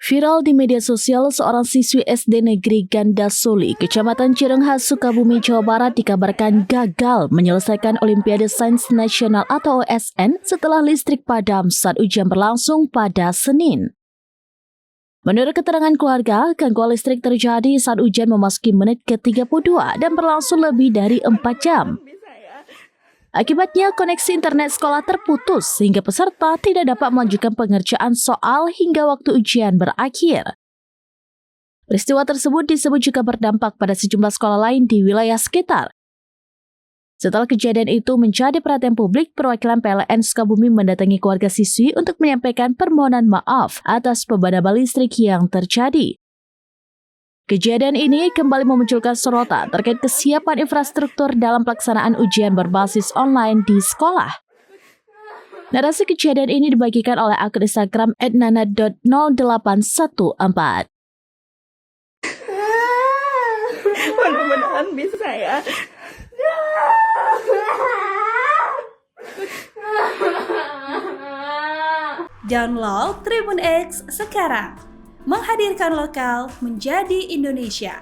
Viral di media sosial, seorang siswi SD Negeri Gandasuli, Kecamatan Cirenghas, Sukabumi, Jawa Barat dikabarkan gagal menyelesaikan Olimpiade Sains Nasional atau OSN setelah listrik padam saat ujian berlangsung pada Senin. Menurut keterangan keluarga, gangguan listrik terjadi saat ujian memasuki menit ke-32 dan berlangsung lebih dari 4 jam. Akibatnya, koneksi internet sekolah terputus sehingga peserta tidak dapat melanjutkan pengerjaan soal hingga waktu ujian berakhir. Peristiwa tersebut disebut juga berdampak pada sejumlah sekolah lain di wilayah sekitar. Setelah kejadian itu menjadi perhatian publik, perwakilan PLN Sukabumi mendatangi keluarga siswi untuk menyampaikan permohonan maaf atas pemadaman listrik yang terjadi. Kejadian ini kembali memunculkan sorotan terkait kesiapan infrastruktur dalam pelaksanaan ujian berbasis online di sekolah. Narasi kejadian ini dibagikan oleh akun Instagram @nana.0814. Mudah-mudahan bisa ya. Download Tribun X sekarang. Menghadirkan lokal menjadi Indonesia.